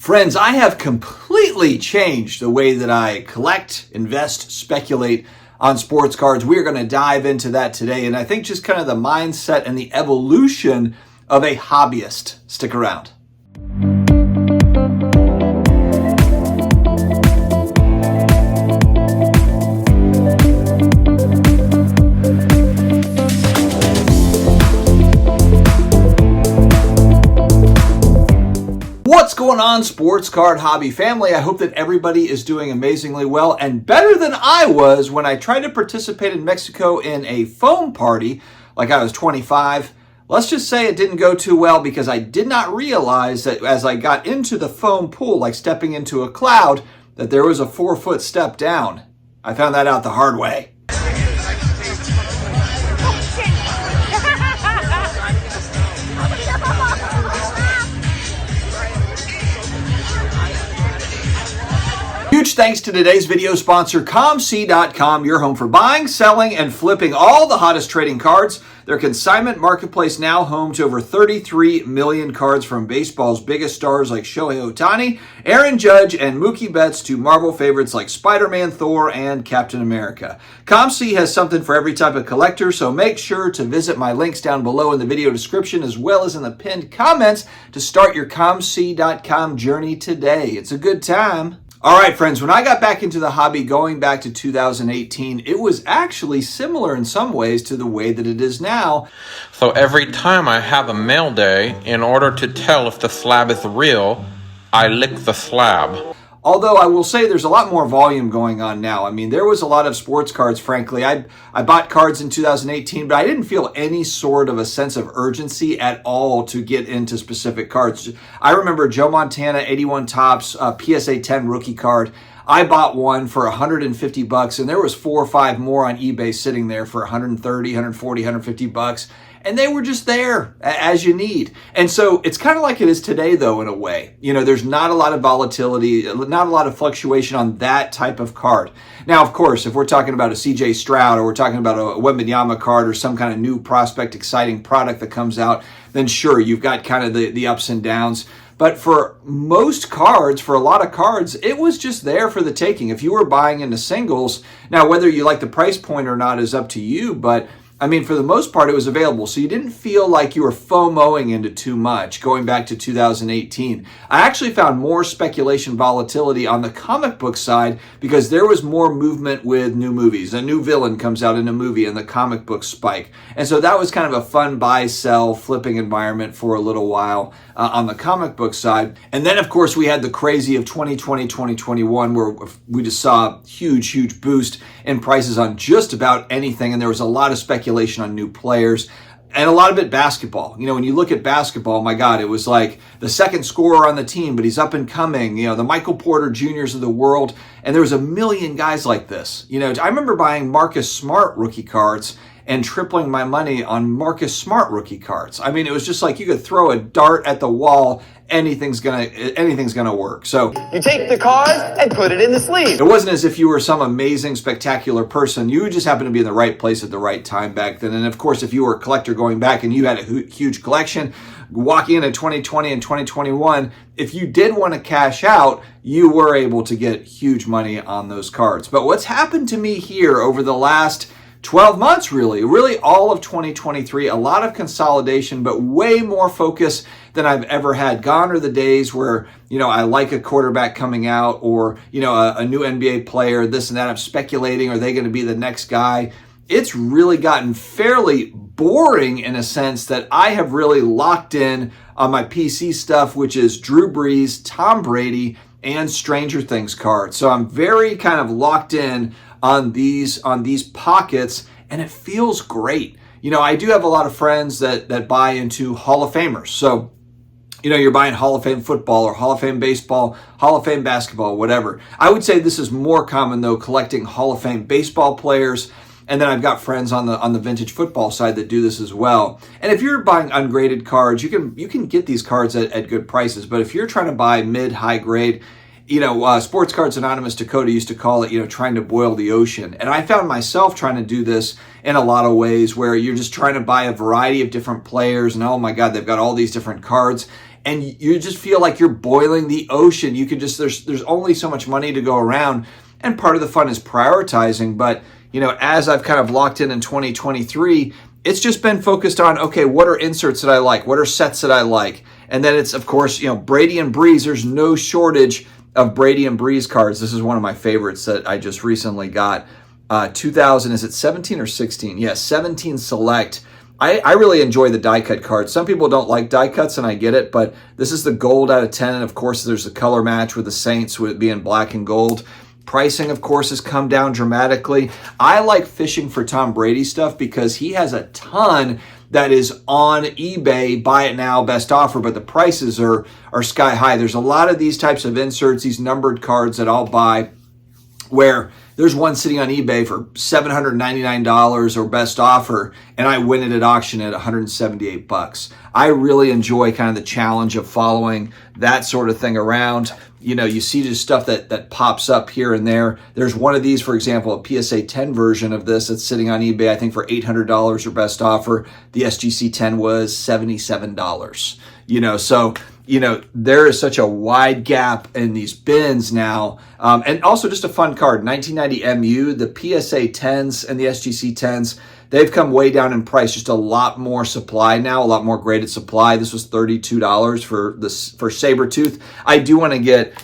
Friends, I have completely changed the way that I collect, invest, speculate on sports cards. We're going to dive into that today, and I think just kind of the mindset and the evolution of a hobbyist. Stick around. What's going on, sports card hobby family? I hope that everybody is doing amazingly well and better than I was when I tried to participate in Mexico in a foam party like I was 25. Let's just say it didn't go too well because I did not realize that as I got into the foam pool, like stepping into a cloud, that there was a 4-foot step down. I found that out the hard way. Huge thanks to today's video sponsor, COMC.com, your home for buying, selling, and flipping all the hottest trading cards. Their consignment marketplace now home to over 33 million cards from baseball's biggest stars like Shohei Ohtani, Aaron Judge, and Mookie Betts to Marvel favorites like Spider-Man, Thor, and Captain America. COMC has something for every type of collector, so make sure to visit my links down below in the video description as well as in the pinned comments to start your COMC.com journey today. It's a good time. All right, friends, when I got back into the hobby going back to 2018, it was actually similar in some ways to the way that it is now. So every time I have a mail day, in order to tell if the slab is real, I lick the slab. Although I will say there's a lot more volume going on now. I mean, there was a lot of sports cards, frankly. I bought cards in 2018, but I didn't feel any sort of a sense of urgency at all to get into specific cards. I remember Joe Montana 81 Topps PSA 10 rookie card. I bought one for $150, and there was 4 or 5 more on eBay sitting there for $130, $140, $150. And they were just there as you need. And so it's kind of like it is today, though, in a way. You know, there's not a lot of volatility, not a lot of fluctuation on that type of card. Now, of course, if we're talking about a CJ Stroud or we're talking about a Wembanyama card or some kind of new prospect, exciting product that comes out, then sure, you've got kind of the ups and downs. But for most cards, for a lot of cards, it was just there for the taking. If you were buying into singles, now whether you like the price point or not is up to you, but I mean, for the most part, it was available. So you didn't feel like you were FOMOing into too much going back to 2018. I actually found more speculation volatility on the comic book side because there was more movement with new movies. A new villain comes out in a movie and the comic book spike. And so that was kind of a fun buy, sell, flipping environment for a little while on the comic book side. And then, of course, we had the crazy of 2020, 2021, where we just saw a huge boost in prices on just about anything. And there was a lot of speculation on new players, and a lot of it basketball. You know, when you look at basketball, my God, it was like the second scorer on the team, but he's up and coming, you know, the Michael Porter Juniors of the world, and there was a million guys like this. You know, I remember buying Marcus Smart rookie cards and tripling my money on Marcus Smart rookie cards. I mean, it was just like you could throw a dart at the wall, anything's gonna work. So you take the card and put it in the sleeve. It wasn't as if you were some amazing, spectacular person. You just happened to be in the right place at the right time back then. And of course, if you were a collector going back and you had a huge collection, walking into 2020 and 2021, if you did want to cash out, you were able to get huge money on those cards. But what's happened to me here over the last 12 months, really all of 2023, a lot of consolidation, but way more focus than I've ever had. Gone are the days where, you know, I like a quarterback coming out or, you know, a new NBA player, this and that. I'm speculating, are they going to be the next guy? It's really gotten fairly boring in a sense that I have really locked in on my PC stuff, which is Drew Brees, Tom Brady, and Stranger Things cards. So I'm very kind of locked in on these pockets, and it feels great. You know, I do have a lot of friends that buy into Hall of Famers. So, you know, you're buying Hall of Fame football or Hall of Fame baseball, Hall of Fame basketball, whatever. I would say this is more common, though, collecting Hall of Fame baseball players. And then I've got friends on the vintage football side that do this as well. And if you're buying ungraded cards, you can get these cards at good prices. But if you're trying to buy mid-high grade, you know, Sports Cards Anonymous Dakota used to call it, you know, trying to boil the ocean. And I found myself trying to do this in a lot of ways where you're just trying to buy a variety of different players and oh my God, they've got all these different cards. and you just feel like you're boiling the ocean. You could just, there's only so much money to go around, and part of the fun is prioritizing. But, as I've kind of locked in 2023, it's just been focused on, okay, what are inserts that I like? What are sets that I like? And then it's, of course, Brady and Breeze. There's no shortage of Brady and Breeze cards. This is one of my favorites that I just recently got. 2000, is it 17 or 16? Yeah, 17 Select. I really enjoy the die cut cards. Some people don't like die cuts, and I get it, but this is the gold out of 10. And of course, there's the color match with the Saints, with it being black and gold. Pricing, of course, has come down dramatically. I like fishing for Tom Brady stuff because he has a ton that is on eBay, buy it now, best offer, but the prices are sky high. There's a lot of these types of inserts, these numbered cards that I'll buy, where there's one sitting on eBay for $799 or best offer, and I win it at auction at $178. I really enjoy kind of the challenge of following that sort of thing around. You see just stuff that pops up here and there. There's one of these, for example, a PSA 10 version of this that's sitting on eBay, I think for $800 or best offer. The SGC 10 was $77. So there is such a wide gap in these bins now. And also just a fun card, 1990 MU, the PSA 10s and the SGC 10s, they've come way down in price, just a lot more supply now, a lot more graded supply. This was $32 for Sabretooth. I do want to get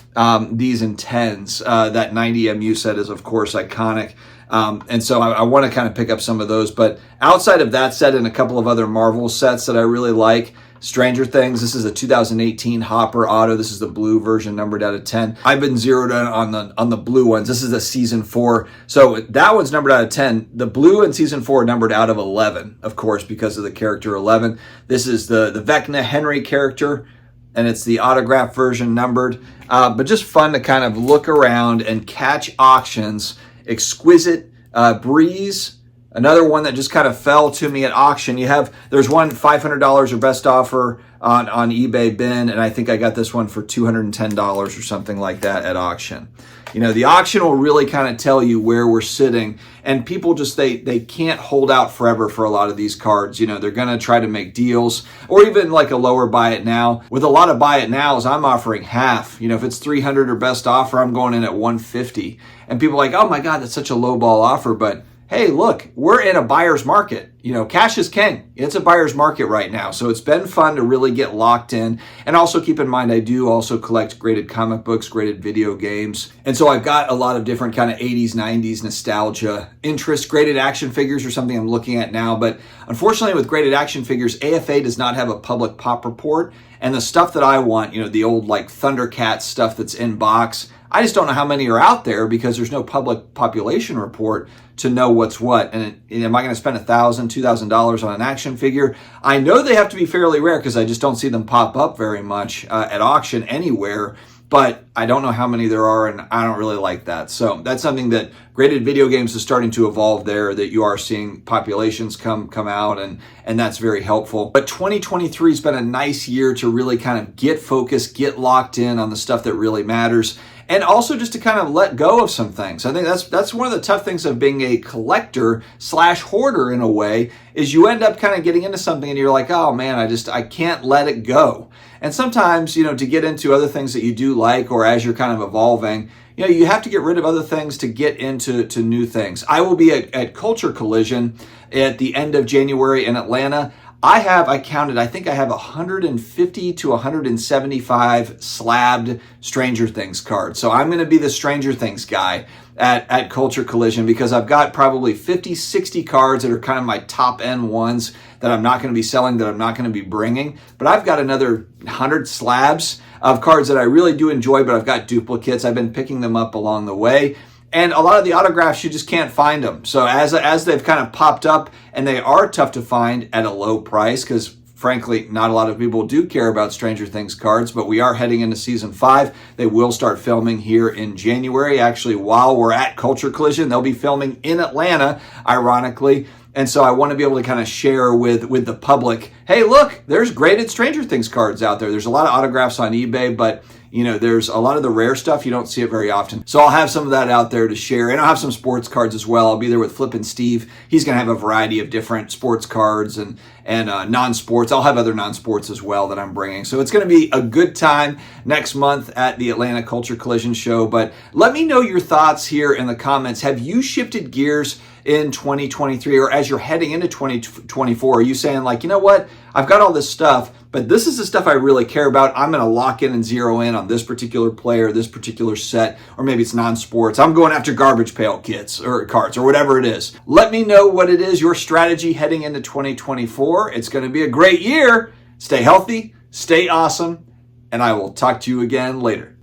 these in 10s. That 90 MU set is, of course, iconic. And so I want to kind of pick up some of those. But outside of that set and a couple of other Marvel sets that I really like, Stranger Things, this is a 2018 Hopper Auto. This is the blue version, numbered out of 10. I've been zeroed in on the blue ones. This is a season 4. So that one's numbered out of 10. The blue in season 4 numbered out of 11, of course, because of the character 11. This is the Vecna Henry character, and it's the autograph version numbered. But just fun to kind of look around and catch auctions. Exquisite Breeze. Another one that just kind of fell to me at auction. There's one $500 or best offer on eBay bin, and I think I got this one for $210 or something like that at auction. The auction will really kind of tell you where we're sitting, and people just, they can't hold out forever for a lot of these cards. They're going to try to make deals, or even like a lower buy it now. With a lot of buy it nows, I'm offering half. If it's $300 or best offer, I'm going in at $150. And people are like, oh my God, that's such a low ball offer, but hey, look, we're in a buyer's market. Cash is king. It's a buyer's market right now. So it's been fun to really get locked in. And also keep in mind, I do also collect graded comic books, graded video games. And so I've got a lot of different kind of 80s, 90s nostalgia interest. Graded action figures are something I'm looking at now. But unfortunately, with graded action figures, AFA does not have a public pop report. And the stuff that I want, the old like Thundercats stuff that's in box, I just don't know how many are out there because there's no public population report to know what's what. And am I going to spend $1,000, $2,000 on an action figure? I know they have to be fairly rare because I just don't see them pop up very much at auction anywhere. But I don't know how many there are, and I don't really like that. So that's something that graded video games is starting to evolve there, that you are seeing populations come out, and that's very helpful. But 2023 has been a nice year to really kind of get focused, get locked in on the stuff that really matters, and also just to kind of let go of some things. I think that's one of the tough things of being a collector / hoarder in a way, is you end up kind of getting into something and you're like, oh man, I can't let it go. And sometimes, to get into other things that you do like, or as you're kind of evolving, you have to get rid of other things to get into new things. I will be at Culture Collision at the end of January in Atlanta. I think I have 150 to 175 slabbed Stranger Things cards. So I'm going to be the Stranger Things guy at Culture Collision, because I've got probably 50, 60 cards that are kind of my top end ones that I'm not going to be selling, that I'm not going to be bringing. But I've got another 100 slabs of cards that I really do enjoy, but I've got duplicates. I've been picking them up along the way. And a lot of the autographs, you just can't find them. So as they've kind of popped up, and they are tough to find at a low price, because frankly, not a lot of people do care about Stranger Things cards, but we are heading into season 5. They will start filming here in January. Actually, while we're at Culture Collision, they'll be filming in Atlanta, ironically. And so I want to be able to kind of share with the public, hey, look, there's graded Stranger Things cards out there. There's a lot of autographs on eBay, but you know, there's a lot of the rare stuff, you don't see it very often. So I'll have some of that out there to share. And I'll have some sports cards as well. I'll be there with Flippin' Steve. He's going to have a variety of different sports cards and non-sports. I'll have other non-sports as well that I'm bringing. So it's going to be a good time next month at the Atlanta Culture Collision Show. But let me know your thoughts here in the comments. Have you shifted gears in 2023, or as you're heading into 2024? Are you saying like, you know what, I've got all this stuff, but this is the stuff I really care about. I'm going to lock in and zero in on this particular player, this particular set, or maybe it's non-sports. I'm going after garbage pail kits or cards or whatever it is. Let me know what it is, your strategy heading into 2024. It's going to be a great year. Stay healthy, stay awesome, and I will talk to you again later.